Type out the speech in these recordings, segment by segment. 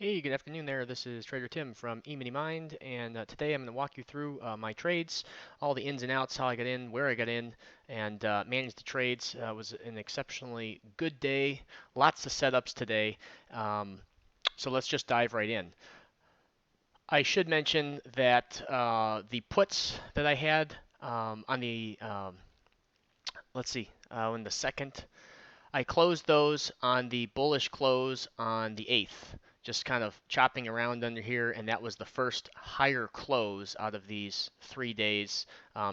Hey, good afternoon there. This is Trader Tim from EminiMind, and today I'm going to walk you through my trades, all the ins and outs, how I got in, where I got in, and managed the trades. It was an exceptionally good day. Lots of setups today. So let's just dive right in. I should mention that the puts that I had on the, let's see, in the second I closed those on the bullish close on the 8th, just kind of chopping around under here, and that was the first higher close out of these 3 days.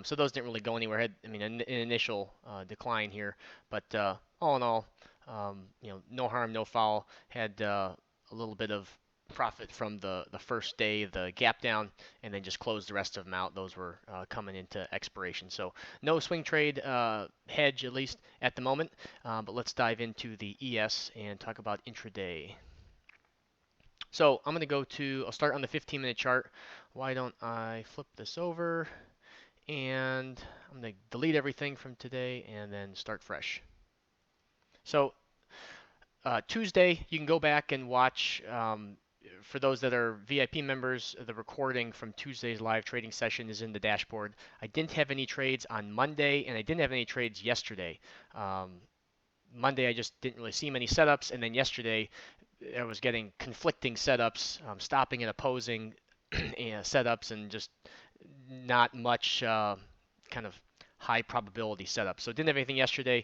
So those didn't really go anywhere. I mean, an initial decline here, but all in all, no harm, no foul. Had a little bit of profit from the first day, the gap down, and then just closed the rest of them out. Those were coming into expiration. So no swing trade hedge, at least at the moment. But let's dive into the ES and talk about intraday. So I'm going to I'll start on the 15-minute chart. Why don't I flip this over and I'm going to delete everything from today and then start fresh. So Tuesday, you can go back and watch, for those that are VIP members, the recording from Tuesday's live trading session is in the dashboard. I didn't have any trades on Monday, and I didn't have any trades yesterday. Monday, I just didn't really see many setups, and then yesterday, I was getting conflicting setups, stopping and opposing setups, and just not much kind of high probability setup. So didn't have anything yesterday.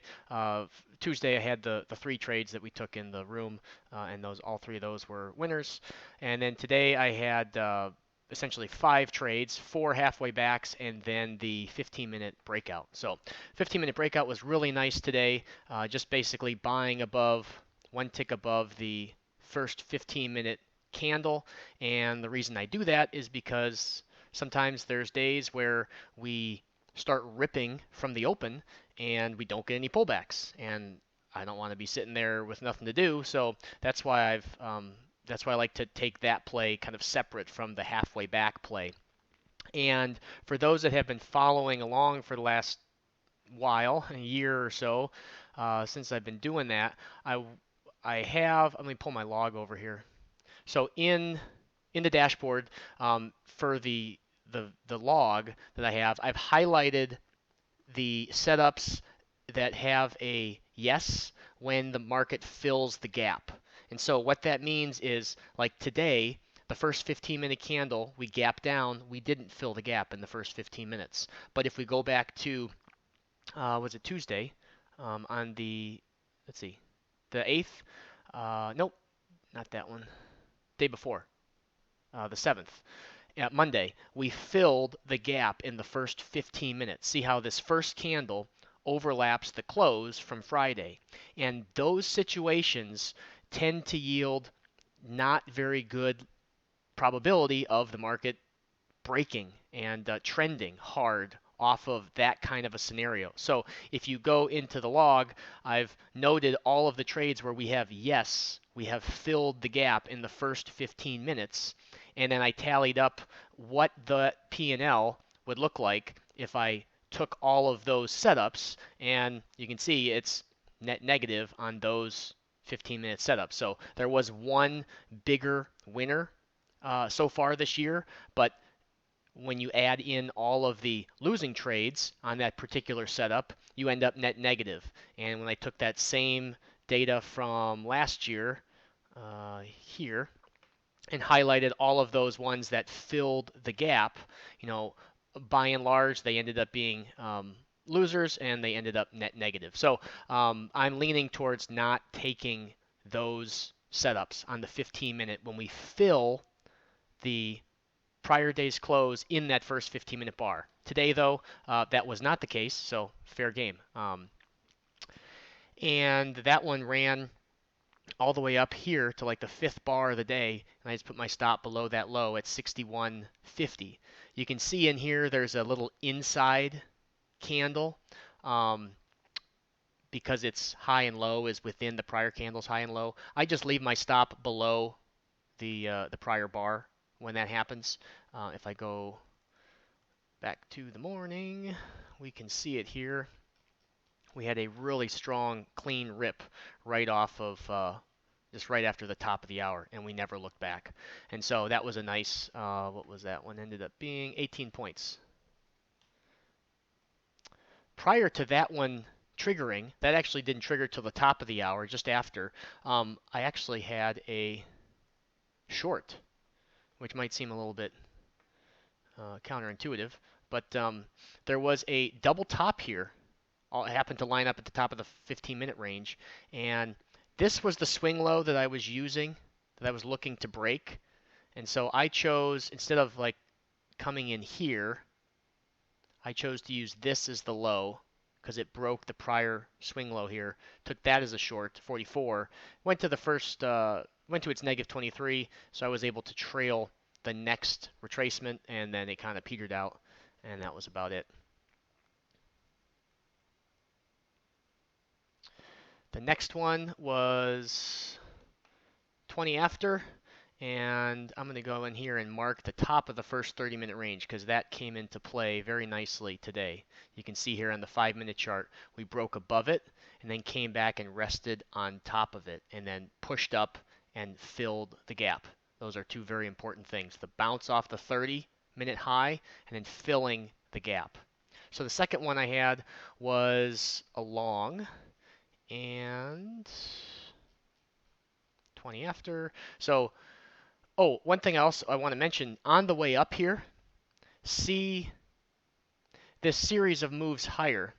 Tuesday I had the three trades that we took in the room, and those all three of those were winners. And then today I had essentially five trades, four halfway backs, and then the 15-minute breakout. So 15-minute breakout was really nice today. Just basically buying above one tick above the first 15-minute candle. And the reason I do that is because sometimes there's days where we start ripping from the open and we don't get any pullbacks. And I don't want to be sitting there with nothing to do. So that's why I like to take that play kind of separate from the halfway back play. And for those that have been following along for the last while, a year or so, since I've been doing that, I have. Let me pull my log over here. So in the dashboard, for the log that I have, I've highlighted the setups that have a yes when the market fills the gap. And so what that means is, like today, the first 15-minute candle, we gap down, we didn't fill the gap in the first 15 minutes. But if we go back to, was it Tuesday, on the, let's see, the 8th, nope, not that one, day before, the 7th, Monday, we filled the gap in the first 15 minutes. See how this first candle overlaps the close from Friday. And those situations tend to yield not very good probability of the market breaking and trending hard off of that kind of a scenario. So if you go into the log, I've noted all of the trades where we have yes, we have filled the gap in the first 15 minutes, and then I tallied up what the P&L would look like if I took all of those setups, and you can see it's net negative on those 15-minute setups. So there was one bigger winner so far this year, but when you add in all of the losing trades on that particular setup, you end up net negative. And when I took that same data from last year here and highlighted all of those ones that filled the gap, by and large, they ended up being losers and they ended up net negative. So I'm leaning towards not taking those setups on the 15-minute when we fill the prior day's close in that first 15-minute bar. Today, though, that was not the case, so fair game. And that one ran all the way up here to like the fifth bar of the day, and I just put my stop below that low at 61.50. You can see in here there's a little inside candle, because its high and low is within the prior candle's high and low. I just leave my stop below the prior bar when that happens. If I go back to the morning, we can see it here. We had a really strong, clean rip right off of just right after the top of the hour, and we never looked back. And so that was a nice, what was that one? Ended up being 18 points. Prior to that one triggering, that actually didn't trigger till the top of the hour, just after, I actually had a short, which might seem a little bit counterintuitive, but there was a double top here. It happened to line up at the top of the 15-minute range, and this was the swing low that I was using, that I was looking to break. And so I chose, instead of like coming in here, I chose to use this as the low because it broke the prior swing low here. Took that as a short, 44. Went to the first, went to its negative 23, so I was able to trail the next retracement, and then it kind of petered out, and that was about it. The next one was 20 after, and I'm going to go in here and mark the top of the first 30-minute range because that came into play very nicely today. You can see here on the 5-minute chart, we broke above it and then came back and rested on top of it and then pushed up and filled the gap. Those are two very important things, the bounce off the 30-minute high and then filling the gap. So the second one I had was a long, and 20 after. So, oh, one thing else I want to mention, on the way up here, see this series of moves higher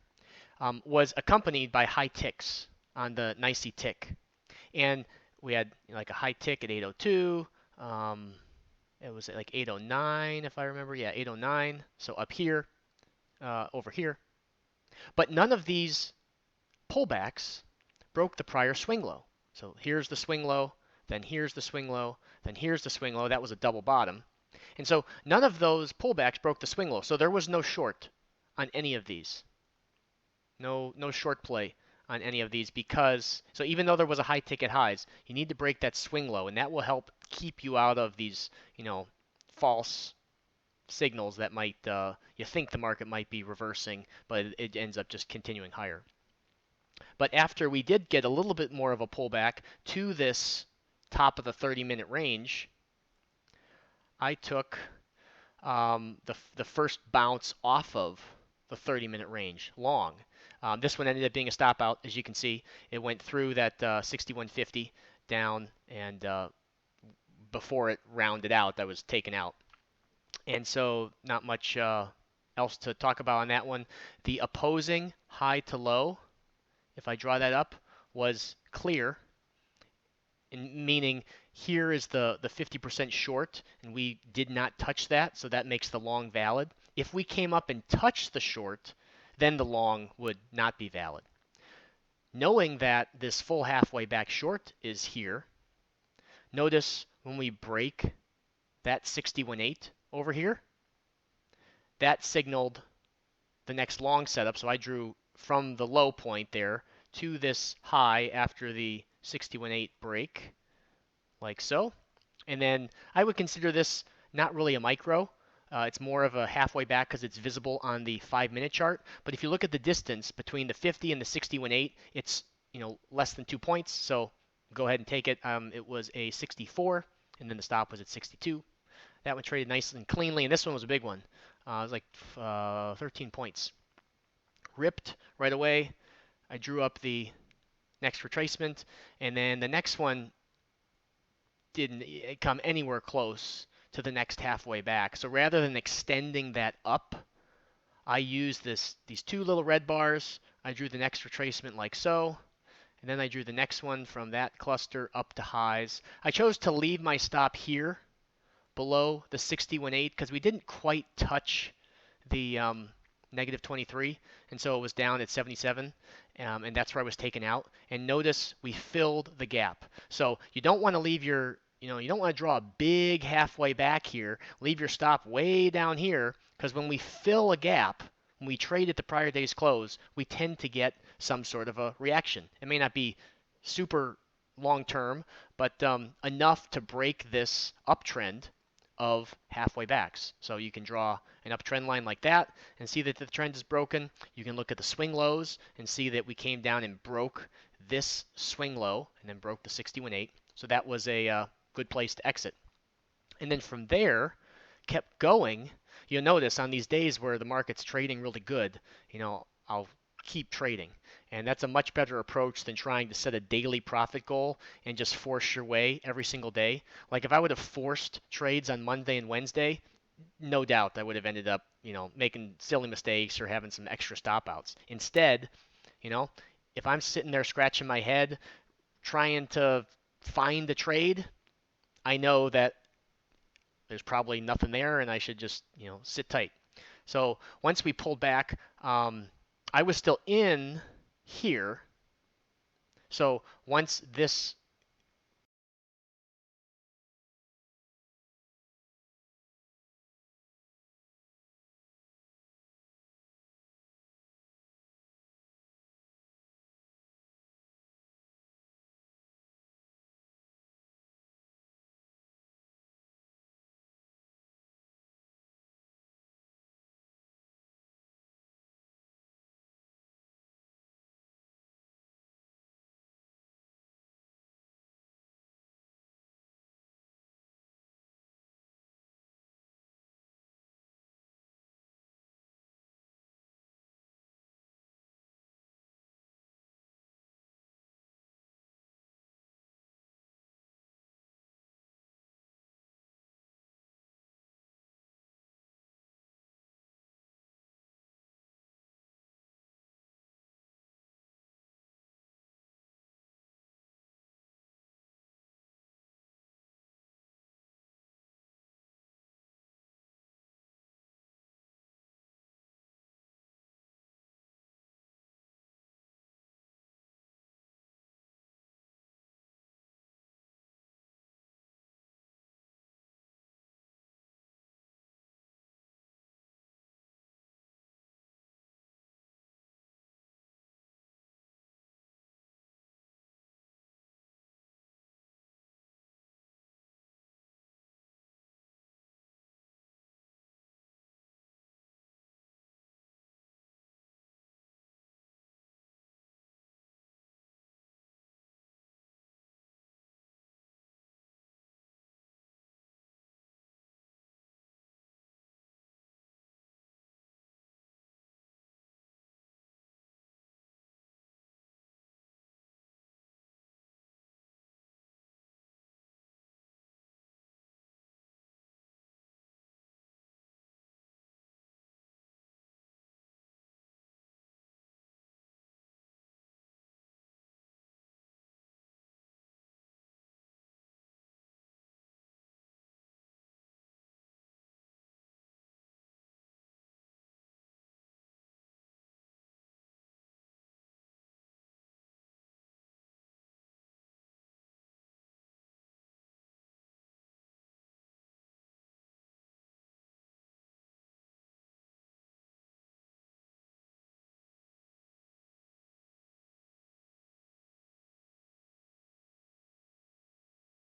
was accompanied by high ticks on the NYSE tick. And we had like a high tick at 802. It was at like 809, if I remember. Yeah, 809. So up here, over here. But none of these pullbacks broke the prior swing low. So here's the swing low, then here's the swing low, then here's the swing low. That was a double bottom. And so none of those pullbacks broke the swing low. So there was no short on any of these. No short play on any of these because, so even though there was a high ticket highs, you need to break that swing low, and that will help keep you out of these, false signals that might, you think the market might be reversing, but it ends up just continuing higher. But after we did get a little bit more of a pullback to this top of the 30-minute range, I took the first bounce off of the 30-minute range long. This one ended up being a stop out, as you can see. It went through that 6150 down, and before it rounded out, that was taken out. And so not much else to talk about on that one. The opposing high to low, if I draw that up, was clear, meaning here is the 50% short, and we did not touch that, so that makes the long valid. If we came up and touched the short, then the long would not be valid. Knowing that this full halfway back short is here, notice when we break that 61.8 over here, that signaled the next long setup. So I drew from the low point there to this high after the 61.8 break, like so. And then I would consider this not really a micro. It's more of a halfway back because it's visible on the 5-minute chart. But if you look at the distance between the 50 and the 61.8, it's less than 2 points. So go ahead and take it. It was a 64, and then the stop was at 62. That one traded nicely and cleanly, and this one was a big one. It was like 13 points. Ripped right away. I drew up the next retracement, and then the next one didn't come anywhere close to the next halfway back. So rather than extending that up, I used these two little red bars. I drew the next retracement like so, and then I drew the next one from that cluster up to highs. I chose to leave my stop here below the 61.8 because we didn't quite touch the negative 23, and so it was down at 77, and that's where I was taken out. And notice we filled the gap. So you don't want to leave your, you don't want to draw a big halfway back here, leave your stop way down here, because when we fill a gap, when we trade at the prior day's close, we tend to get some sort of a reaction. It may not be super long term, but enough to break this uptrend of halfway backs. So you can draw an uptrend line like that and see that the trend is broken. You can look at the swing lows and see that we came down and broke this swing low and then broke the 61.8. So that was a good place to exit. And then from there, kept going. You'll notice on these days where the market's trading really good, I'll keep trading. And that's a much better approach than trying to set a daily profit goal and just force your way every single day. Like if I would have forced trades on Monday and Wednesday, no doubt I would have ended up, making silly mistakes or having some extra stop outs. Instead, you know, if I'm sitting there scratching my head trying to find the trade, I know that there's probably nothing there and I should just, sit tight. So once we pulled back, I was still in here. So once this